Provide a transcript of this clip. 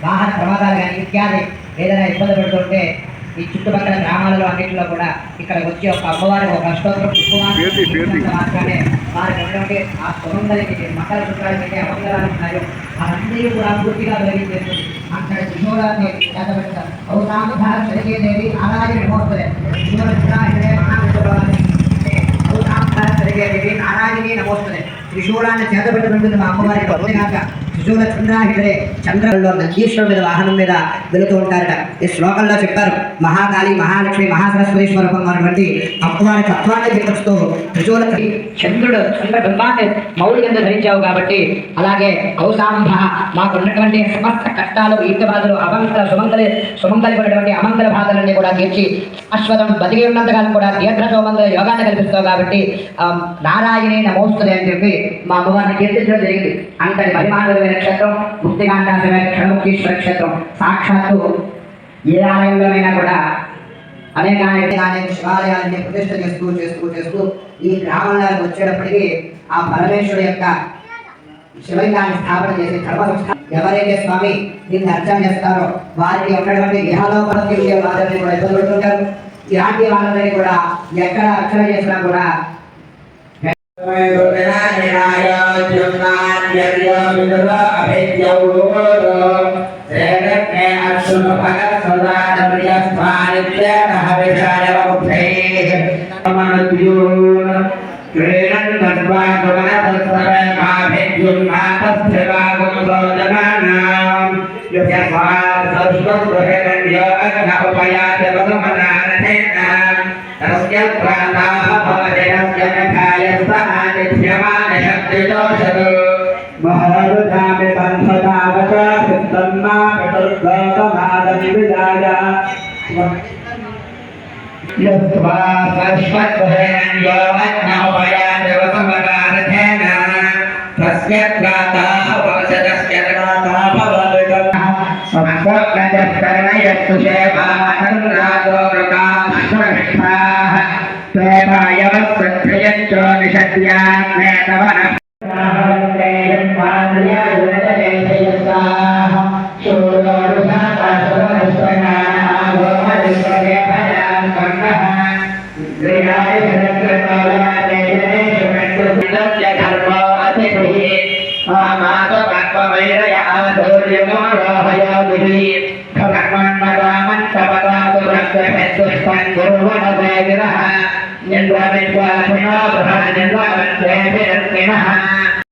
వాహన ప్రమాదాలు కానీ ఇత్యాది ఏదైనా ఇబ్బంది పడుతుంటే ఈ చుట్టుపక్కల గ్రామాలలో అన్నింటిలో కూడా ఇక్కడ వచ్చి ఒక అమ్మవారి ఒక అష్టోత్తరం మాత్రమే వారికి ఉన్నటువంటి ఆ సుమంగళికి మకర శుక్రాలకి అమంగళాలు ఉన్నాయో అవన్నీ కూడా పూర్తిగా తొలగించేస్తుంది అక్కడ త్రిశూలాన్ని చేతబెడతారు ఔతాంధార సరిగేదేవి నారాయణ నమోస్తలే ఔతాంధార సరిగేదేవి నారాయణి నమోస్తలే త్రిశూలాన్ని చేతబెట్టుకుంటుంది మా అమ్మవారి భక్తిగాక త్రిశూల చంద్రాహితుడే చంద్రంలో నందీశ్వరుడు మీద వాహనం మీద వెళుతూ ఉంటారట. ఈ శ్లోకంలో చెప్పారు మహాకాళి మహాలక్ష్మి మహాసరస్వతి స్వరూపంగా ఉన్నటువంటి అమ్మవారి తత్వాన్ని గిరిస్తూ త్రిశూల చంద్రుడు చంద్రబింబాన్ని మౌలి కింద ధరించావు కాబట్టి అలాగే కౌసాంభ మాకున్నటువంటి సమస్త కష్టాలు ఈత బాధలు అమంగళ సుమంగళి పడినటువంటి అమంగళ బాధలన్నీ కూడా తీర్చి శాశ్వతం బతికి ఉన్నంతకాలం కూడా దీర్ఘ సోమంగళ యోగాన్ని కల్పిస్తావు కాబట్టి నారాయణి నమోస్తుది అని చెప్పి మా అమ్మవారిని కీర్తించడం జరిగింది. అంతటి మహిమానమైన క్షేత్రం ముక్తికాంతాసమైన క్షణముక్తీశ్వర క్షేత్రం సాక్షాత్తు ఏ ఆలయంలోనైనా కూడా అనేక శివాలయాన్ని ప్రతిష్ట చేస్తూ చేస్తూ చేస్తూ ఈ గ్రామాలకు వచ్చేటప్పటికీ ఆ పరమేశ్వరుడు యొక్క శివలింగాన్ని స్థాపన చేసి ఎవరైతే స్వామి దీన్ని అర్చన చేస్తారో వారికి ఉన్నటువంటి ఇహలోపతి వాళ్ళని కూడా ఇబ్బంది పడుతుంటారు. ఇలాంటి వాళ్ళని కూడా ఎక్కడ అర్చన చేసినా కూడా